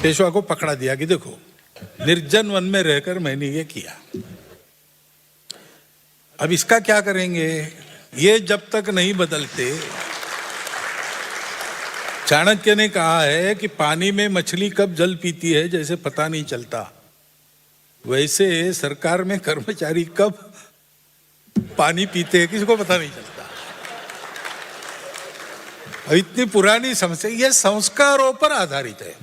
पेशवा को पकड़ा दिया कि देखो निर्जन वन में रहकर मैंने ये किया। अब इसका क्या करेंगे? ये जब तक नहीं बदलते, चाणक्य ने कहा है कि पानी में मछली कब जल पीती है जैसे पता नहीं चलता, वैसे सरकार में कर्मचारी कब पानी पीते हैं किसी को पता नहीं चलता। इतनी पुरानी समस्या, ये संस्कारों पर आधारित है।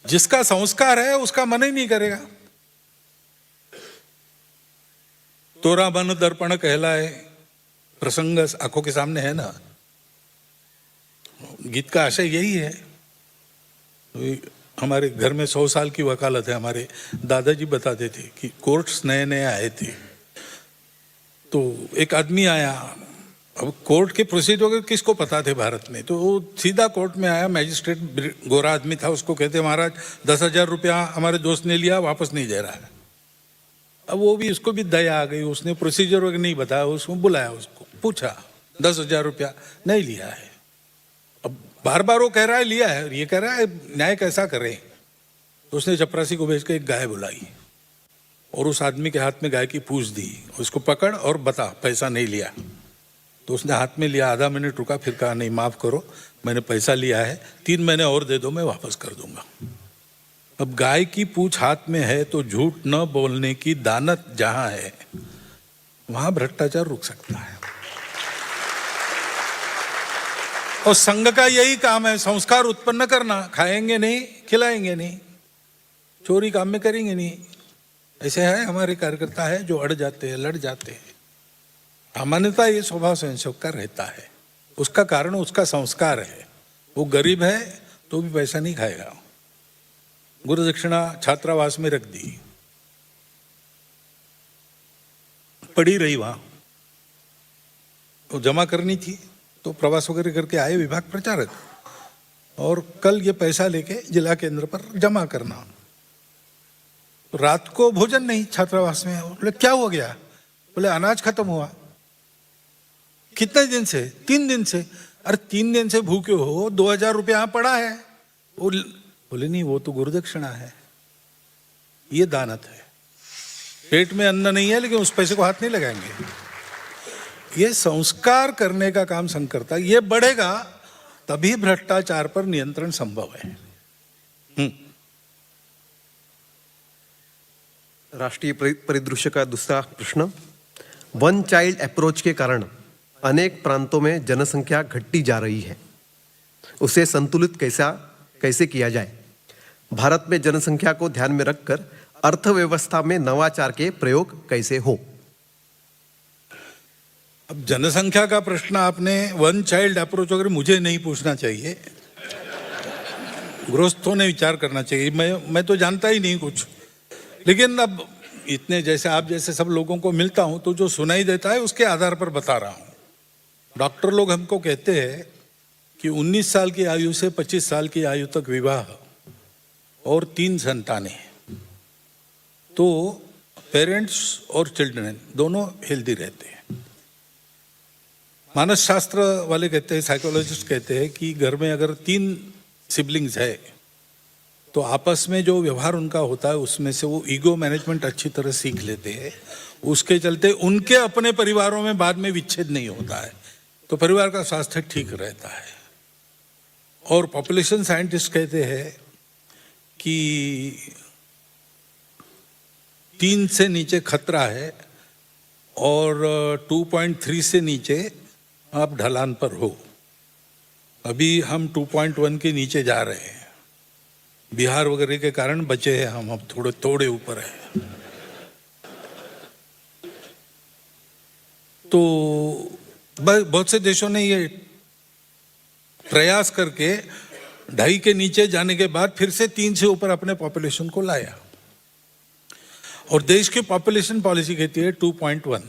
जिसका संस्कार है उसका मन ही नहीं करेगा। तोरा मन दर्पण कहलाए, प्रसंग आंखों के सामने है ना। गीत का आशय यही है। हमारे घर में 100 साल की वकालत है। हमारे दादाजी बताते थे कि कोर्ट्स नए नए आए थे, तो एक आदमी आया। अब कोर्ट के प्रोसीजर किसको पता थे भारत में, तो वो सीधा कोर्ट में आया। मैजिस्ट्रेट गोरा आदमी था, उसको कहते महाराज 10,000 रुपया हमारे दोस्त ने लिया, वापस नहीं दे रहा है। अब वो भी, उसको भी दया आ गई, उसने प्रोसीजर वगैरह नहीं बताया, उसको बुलाया, उसको पूछा 10,000 रुपया नहीं लिया है। अब बार बार वो कह रहा है लिया है, ये कह रहा है न्याय कैसा करें। तो उसने चपरासी को भेज के एक गाय बुलाई और उस आदमी के हाथ में गाय की पूंछ दी, उसको पकड़ और बता पैसा नहीं लिया। तो उसने हाथ में लिया, आधा मिनट रुका, फिर कहा नहीं माफ करो, मैंने पैसा लिया है, 3 महीने और दे दो, मैं वापस कर दूंगा। अब गाय की पूंछ हाथ में है तो झूठ न बोलने की दानत जहां है वहां भ्रष्टाचार रुक सकता है। और संघ का यही काम है, संस्कार उत्पन्न करना। खाएंगे नहीं, खिलाएंगे नहीं, चोरी काम में करेंगे नहीं। ऐसे है हमारे कार्यकर्ता है जो अड़ जाते हैं, लड़ जाते हैं। सामान्यतः ये स्वभाव संयोग का रहता है। उसका कारण उसका संस्कार है। वो गरीब है तो भी पैसा नहीं खाएगा। गुरु दक्षिणा छात्रावास में रख दी, पड़ी रही वहां, तो जमा करनी थी। तो प्रवास वगैरह करके आए विभाग प्रचारक, और कल ये पैसा लेके जिला केंद्र पर जमा करना। रात को भोजन नहीं छात्रावास में। बोले क्या हो गया? बोले अनाज खत्म हुआ। कितने दिन से? 3 दिन से। अरे 3 दिन से भूखे हो, 2,000 रुपया यहाँ पड़ा है। बोले नहीं, वो तो गुरुदक्षिणा है, ये दानत है। पेट में अन्न नहीं है लेकिन उस पैसे को हाथ नहीं लगाएंगे। ये संस्कार करने का काम संघ करता है। ये बढ़ेगा तभी भ्रष्टाचार पर नियंत्रण संभव है। राष्ट्रीय परिदृश्य का दूसरा प्रश्न, वन चाइल्ड अप्रोच के कारण अनेक प्रांतों में जनसंख्या घटती जा रही है, उसे संतुलित कैसे किया जाए? भारत में जनसंख्या को ध्यान में रखकर अर्थव्यवस्था में नवाचार के प्रयोग कैसे हो? अब जनसंख्या का प्रश्न आपने वन चाइल्ड अप्रोच वगैरह मुझे नहीं पूछना चाहिए, गृहस्थों ने विचार करना चाहिए। मैं तो जानता ही नहीं कुछ। लेकिन अब इतने जैसे आप जैसे सब लोगों को मिलता हूं तो जो सुनाई देता है उसके आधार पर बता रहा हूं। डॉक्टर लोग हमको कहते हैं कि 19 साल की आयु से 25 साल की आयु तक विवाह और 3 संतानें, तो पेरेंट्स और चिल्ड्रन दोनों हेल्दी रहते हैं। मानस शास्त्र वाले कहते हैं, साइकोलॉजिस्ट कहते हैं कि घर में अगर 3 सिबलिंग्स है तो आपस में जो व्यवहार उनका होता है उसमें से वो ईगो मैनेजमेंट अच्छी तरह सीख लेते हैं। उसके चलते उनके अपने परिवारों में बाद में विच्छेद नहीं होता है, तो परिवार का स्वास्थ्य ठीक रहता है। और पॉपुलेशन साइंटिस्ट कहते हैं कि 3 से नीचे खतरा है और 2.3 से नीचे आप ढलान पर हो। अभी हम 2.1 के नीचे जा रहे हैं। बिहार वगैरह के कारण बचे हैं हम, अब थोड़े ऊपर है। तो बहुत से देशों ने ये प्रयास करके 2.5 के नीचे जाने के बाद फिर से 3 से ऊपर अपने पॉपुलेशन को लाया। और देश की पॉपुलेशन पॉलिसी कहती है 2.1।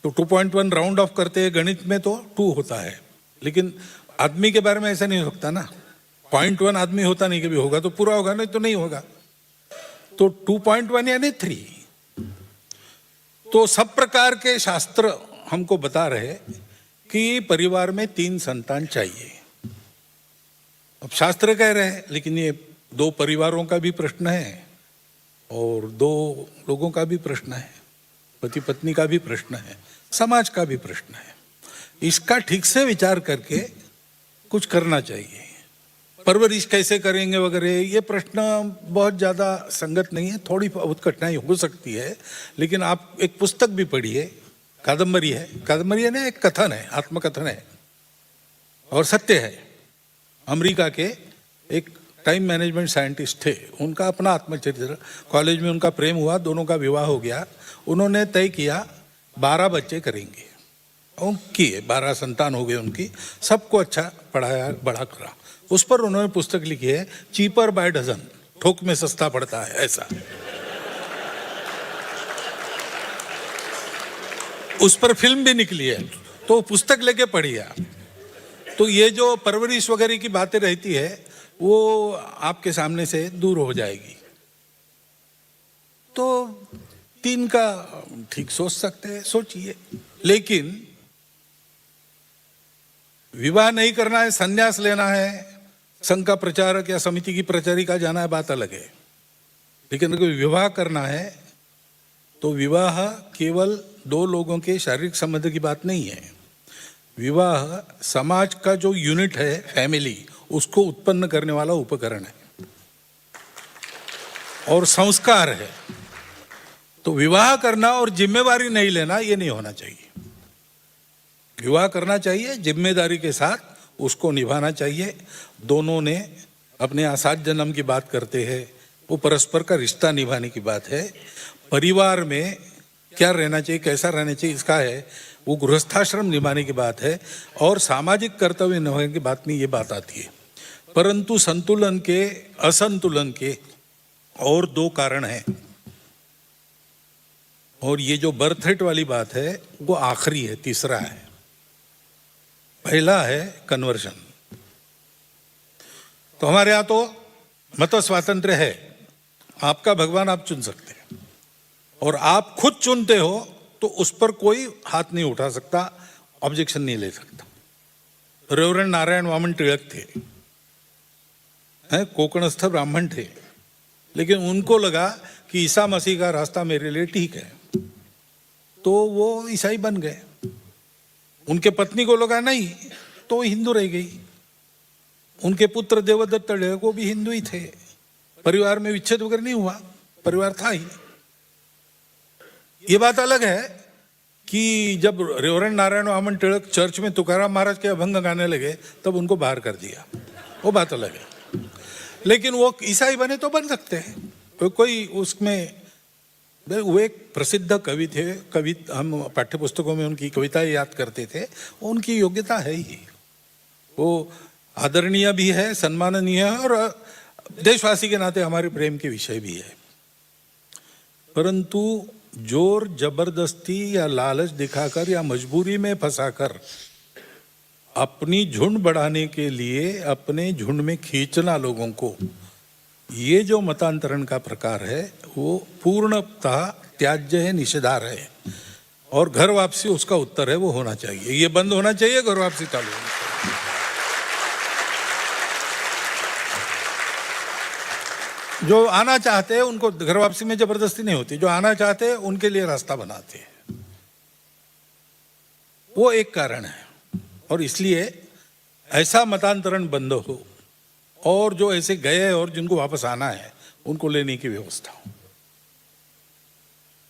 तो 2.1 राउंड ऑफ करते हैं, गणित में तो 2 होता है, लेकिन आदमी के बारे में ऐसा नहीं हो सकता ना। 0.1 आदमी होता नहीं, कभी होगा तो पूरा होगा, नहीं तो नहीं होगा। तो 2.1 यानी 3। तो सब प्रकार के शास्त्र हमको बता रहे कि परिवार में 3 संतान चाहिए। अब शास्त्र कह रहे हैं, लेकिन ये दो परिवारों का भी प्रश्न है और दो लोगों का भी प्रश्न है, पति पत्नी का भी प्रश्न है, समाज का भी प्रश्न है। इसका ठीक से विचार करके कुछ करना चाहिए। परवरिश कैसे करेंगे वगैरह, ये प्रश्न बहुत ज़्यादा संगत नहीं है, थोड़ी बहुत कठिनाई हो सकती है। लेकिन आप एक पुस्तक भी पढ़िए, कादम्बरी है ना, एक कथन है, आत्मकथन है और सत्य है। अमेरिका के एक टाइम मैनेजमेंट साइंटिस्ट थे, उनका अपना आत्मचरित्र। कॉलेज में उनका प्रेम हुआ, दोनों का विवाह हो गया। उन्होंने तय किया 12 बच्चे करेंगे, किए 12 संतान हो गए उनकी, सबको अच्छा पढ़ाया, बड़ा करा। उस पर उन्होंने पुस्तक लिखी है, चीपर बाय डजन, थोक में सस्ता पड़ता है, ऐसा। उस पर फिल्म भी निकली है, तो पुस्तक लेके पढ़िए। तो ये जो परवरिश वगैरह की बातें रहती है, वो आपके सामने से दूर हो जाएगी। तो 3 का ठीक सोच सकते हैं, सोचिए। लेकिन विवाह नहीं करना है, संन्यास लेना है, संघ का प्रचारक या समिति की प्रचारिका जाना है, बात अलग है। लेकिन अगर विवाह करना है तो विवाह केवल 2 लोगों के शारीरिक संबंध की बात नहीं है। विवाह समाज का जो यूनिट है, फैमिली, उसको उत्पन्न करने वाला उपकरण है और संस्कार है। तो विवाह करना और जिम्मेवारी नहीं लेना, ये नहीं होना चाहिए। विवाह करना चाहिए, जिम्मेदारी के साथ उसको निभाना चाहिए। दोनों ने अपने 7 जन्म की बात करते हैं, वो परस्पर का रिश्ता निभाने की बात है। परिवार में क्या रहना चाहिए, कैसा रहना चाहिए, इसका है, वो गृहस्थाश्रम निभाने की बात है। और सामाजिक कर्तव्य निभाने की बात में ये बात आती है। परंतु संतुलन के, असंतुलन के और 2 कारण हैं। और ये जो बर्थ रेट वाली बात है, वो आखिरी है, तीसरा है। पहला है कन्वर्शन। तो हमारे यहाँ तो मत स्वातंत्र्य है, आपका भगवान आप चुन सकते हैं और आप खुद चुनते हो, तो उस पर कोई हाथ नहीं उठा सकता, ऑब्जेक्शन नहीं ले सकता। रेवरेंड नारायण वामन टिळक थे, कोकणस्थ ब्राह्मण थे, लेकिन उनको लगा कि ईसा मसीह का रास्ता मेरे लिए ठीक है, तो वो ईसाई बन गए। उनके पत्नी को लगा नहीं, तो वो हिंदू रह गई। उनके पुत्र देवदत्त टिळक, वो भी हिंदू ही थे। परिवार में विच्छेद वगैरह नहीं हुआ, परिवार था ही। ये बात अलग है कि जब रेवरेंड नारायण वामन टिळक चर्च में तुकाराम महाराज के अभंग गाने लगे, तब उनको बाहर कर दिया, वो बात अलग है। लेकिन वो ईसाई बने तो बन सकते हैं, कोई उसमें। वो एक प्रसिद्ध कवि थे, कवि, हम पाठ्यपुस्तकों में उनकी कविताएं याद करते थे। उनकी योग्यता है ही, वो आदरणीय भी है, सम्माननीय है और देशवासी के नाते हमारे प्रेम के विषय भी है। परंतु जोर जबरदस्ती या लालच दिखाकर या मजबूरी में फंसाकर अपनी झुंड बढ़ाने के लिए अपने झुंड में खींचना लोगों को, ये जो मतांतरण का प्रकार है, वो पूर्णतः त्याज्य है, निषेधार्ह है। और घर वापसी उसका उत्तर है, वो होना चाहिए। ये बंद होना चाहिए, घर वापसी चालू होना चाहिए। जो आना चाहते हैं उनको घर वापसी में जबरदस्ती नहीं होती, जो आना चाहते हैं उनके लिए रास्ता बनाते हैं, वो एक कारण है। और इसलिए ऐसा मतांतरण बंद हो और जो ऐसे गए और जिनको वापस आना है उनको लेने की व्यवस्था हो।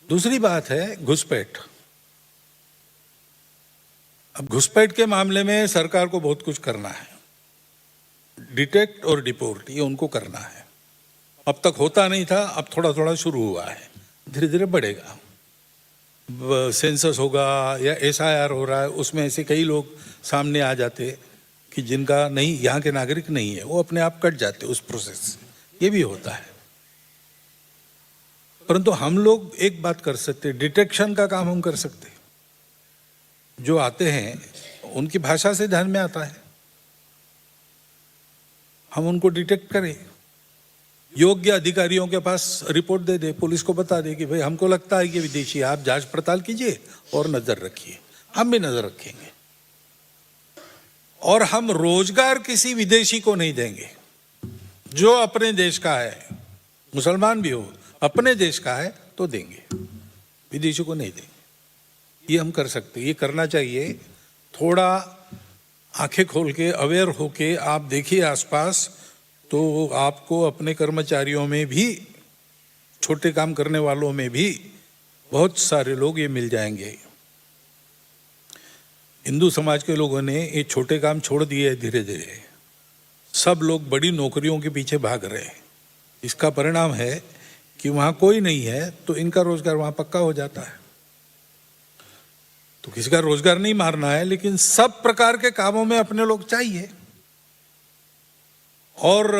दूसरी बात है घुसपैठ। अब घुसपैठ के मामले में सरकार को बहुत कुछ करना है, डिटेक्ट और डिपोर्ट, ये उनको करना है। अब तक होता नहीं था, अब थोड़ा थोड़ा शुरू हुआ है, धीरे धीरे बढ़ेगा। सेंसस होगा या SIR हो रहा है, उसमें ऐसे कई लोग सामने आ जाते कि जिनका नहीं, यहाँ के नागरिक नहीं है, वो अपने आप कट जाते उस प्रोसेस से, ये भी होता है। परंतु हम लोग एक बात कर सकते, डिटेक्शन का काम हम कर सकते। जो आते हैं उनकी भाषा से ध्यान में आता है, हम उनको डिटेक्ट करें, योग्य अधिकारियों के पास रिपोर्ट दे दे, पुलिस को बता दे कि भाई हमको लगता है कि विदेशी, आप जांच पड़ताल कीजिए और नजर रखिए, हम भी नजर रखेंगे। और हम रोजगार किसी विदेशी को नहीं देंगे। जो अपने देश का है, मुसलमान भी हो, अपने देश का है तो देंगे, विदेशी को नहीं देंगे। ये हम कर सकते, ये करना चाहिए। थोड़ा आंखें खोल के, अवेयर होके आप देखिए आसपास, तो आपको अपने कर्मचारियों में भी, छोटे काम करने वालों में भी बहुत सारे लोग ये मिल जाएंगे। हिंदू समाज के लोगों ने ये छोटे काम छोड़ दिए धीरे धीरे। सब लोग बड़ी नौकरियों के पीछे भाग रहे हैं। इसका परिणाम है कि वहाँ कोई नहीं है तो इनका रोजगार वहाँ पक्का हो जाता है। तो किसी का रोजगार नहीं मारना है, लेकिन सब प्रकार के कामों में अपने लोग चाहिए। और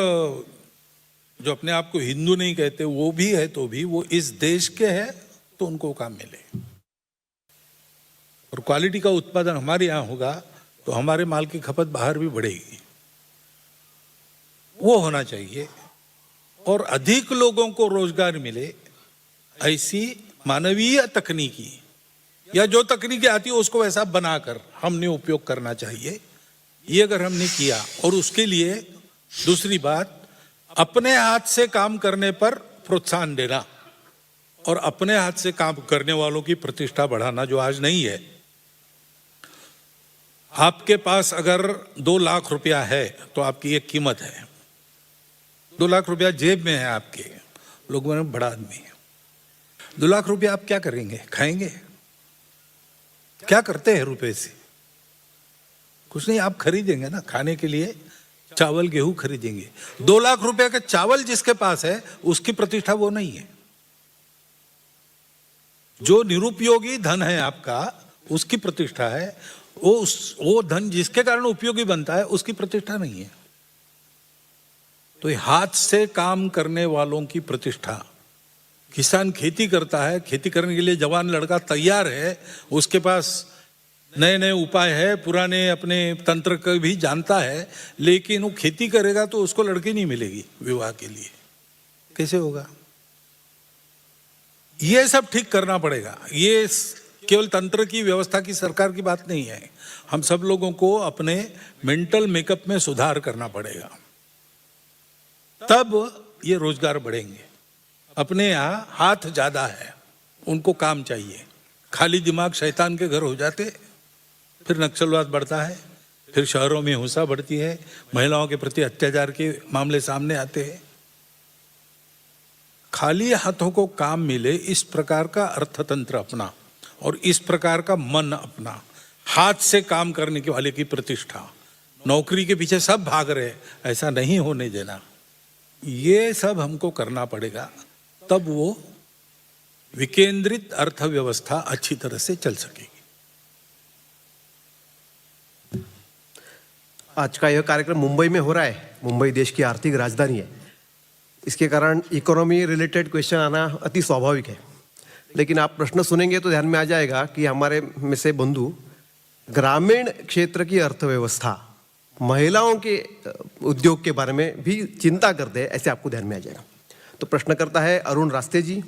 जो अपने आप को हिंदू नहीं कहते वो भी है, तो भी वो इस देश के हैं तो उनको काम मिले। और क्वालिटी का उत्पादन हमारे यहाँ होगा तो हमारे माल की खपत बाहर भी बढ़ेगी। वो होना चाहिए। और अधिक लोगों को रोजगार मिले, ऐसी मानवीय तकनीकी या जो तकनीकी आती है उसको वैसा बनाकर हमने उपयोग करना चाहिए। ये अगर हमने किया, और उसके लिए दूसरी बात, अपने हाथ से काम करने पर प्रोत्साहन देना और अपने हाथ से काम करने वालों की प्रतिष्ठा बढ़ाना, जो आज नहीं है। आपके पास अगर 2 लाख रुपया है तो आपकी एक कीमत है। 2 लाख रुपया जेब में है आपके, लोगों ने बड़ा आदमी है। 2 लाख रुपया आप क्या करेंगे? खाएंगे? क्या करते हैं रुपए से? कुछ नहीं, आप खरीदेंगे ना खाने के लिए, चावल गेहूं खरीदेंगे। 2 लाख रुपए का चावल जिसके पास है उसकी प्रतिष्ठा वो नहीं है। जो निरुपयोगी धन है आपका, उसकी प्रतिष्ठा है। वो धन जिसके कारण उपयोगी बनता है उसकी प्रतिष्ठा नहीं है। तो ये हाथ से काम करने वालों की प्रतिष्ठा। किसान खेती करता है, खेती करने के लिए जवान लड़का तैयार है, उसके पास नए नए उपाय है, पुराने अपने तंत्र को भी जानता है, लेकिन वो खेती करेगा तो उसको लड़की नहीं मिलेगी विवाह के लिए। कैसे होगा? ये सब ठीक करना पड़ेगा। ये केवल तंत्र की व्यवस्था की, सरकार की बात नहीं है। हम सब लोगों को अपने मेंटल मेकअप में सुधार करना पड़ेगा, तब ये रोजगार बढ़ेंगे। अपने यहाँ हाथ ज्यादा है, उनको काम चाहिए। खाली दिमाग शैतान के घर हो जाते, फिर नक्सलवाद बढ़ता है, फिर शहरों में हिंसा बढ़ती है, महिलाओं के प्रति अत्याचार के मामले सामने आते हैं। खाली हाथों को काम मिले, इस प्रकार का अर्थतंत्र अपना और इस प्रकार का मन अपना, हाथ से काम करने के वाले की प्रतिष्ठा। नौकरी के पीछे सब भाग रहे, ऐसा नहीं होने देना। ये सब हमको करना पड़ेगा, तब वो विकेंद्रित अर्थव्यवस्था अच्छी तरह से चल सकेगी। आज का यह कार्यक्रम मुंबई में हो रहा है। मुंबई देश की आर्थिक राजधानी है। इसके कारण इकोनॉमी रिलेटेड क्वेश्चन आना अति स्वाभाविक है। लेकिन आप प्रश्न सुनेंगे तो ध्यान में आ जाएगा कि हमारे में से बंधु ग्रामीण क्षेत्र की अर्थव्यवस्था, महिलाओं के उद्योग के बारे में भी चिंता करते हैं, ऐसे आपको ध्यान में आ जाएगा। तो प्रश्न करता है अरुण रास्ते जी,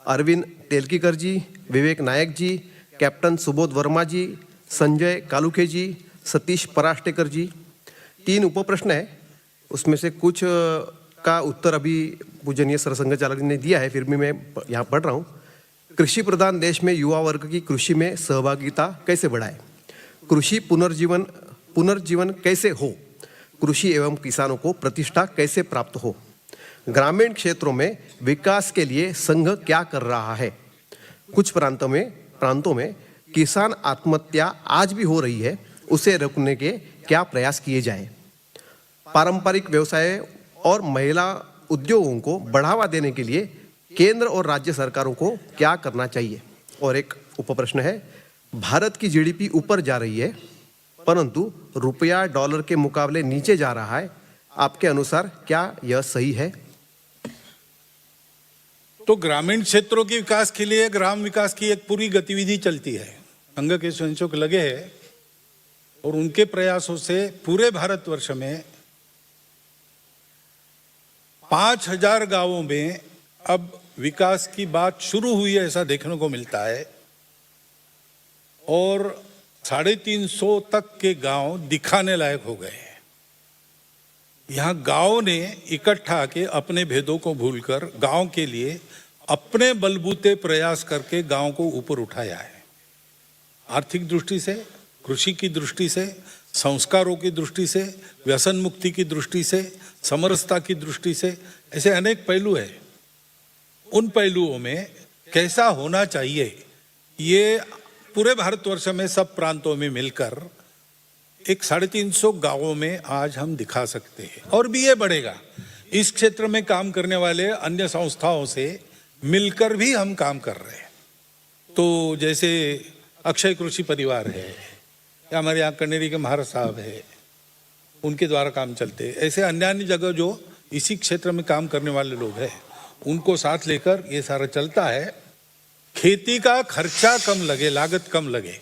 अरविंद तेलकीकर जी, विवेक नायक जी, कैप्टन सुबोध वर्मा जी, संजय कालुखे जी, सतीश पराष्टेकर जी। 3 उपप्रश्न है, उसमें से कुछ का उत्तर अभी पूजनीय सरसंघ चालक ने दिया है, फिर भी मैं यहाँ पढ़ रहा हूँ। कृषि प्रधान देश में युवा वर्ग की कृषि में सहभागिता कैसे बढ़ाए? कृषि पुनर्जीवन कैसे हो? कृषि एवं किसानों को प्रतिष्ठा कैसे प्राप्त हो? ग्रामीण क्षेत्रों में विकास के लिए संघ क्या कर रहा है? कुछ प्रांतों में किसान आत्महत्या आज भी हो रही है, उसे रोकने के क्या प्रयास किए जाए? पारंपरिक व्यवसाय और महिला उद्योगों को बढ़ावा देने के लिए केंद्र और राज्य सरकारों को क्या करना चाहिए? और एक उपप्रश्न है, भारत की जीडीपी ऊपर जा रही है परंतु रुपया डॉलर के मुकाबले नीचे जा रहा है, आपके अनुसार क्या यह सही है? तो ग्रामीण क्षेत्रों के विकास के लिए ग्राम विकास की एक पूरी गतिविधि चलती है। संघ के स्वयंसेवक लगे हैं और उनके प्रयासों से पूरे भारतवर्ष में 5000 गांवों में अब विकास की बात शुरू हुई है, ऐसा देखने को मिलता है। और 350 तक के गांव दिखाने लायक हो गए। यहाँ गांव ने इकट्ठा के अपने भेदों को भूलकर गांव के लिए अपने बलबूते प्रयास करके गांव को ऊपर उठाया है। आर्थिक दृष्टि से, कृषि की दृष्टि से, संस्कारों की दृष्टि से, व्यसन मुक्ति की दृष्टि से, समरसता की दृष्टि से, ऐसे अनेक पहलू है। उन पहलुओं में कैसा होना चाहिए, ये पूरे भारतवर्ष में सब प्रांतों में मिलकर एक 350 गांवों में आज हम दिखा सकते हैं। और भी ये बढ़ेगा। इस क्षेत्र में काम करने वाले अन्य संस्थाओं से मिलकर भी हम काम कर रहे हैं। तो जैसे अक्षय कृषि परिवार है, या हमारे यहाँ कनेरी के महाराज साहब है, उनके द्वारा काम चलते हैं। ऐसे अन्य अन्य जगह जो इसी क्षेत्र में काम करने वाले लोग हैं, उनको साथ लेकर ये सारा चलता है। खेती का खर्चा कम लगे, लागत कम लगे,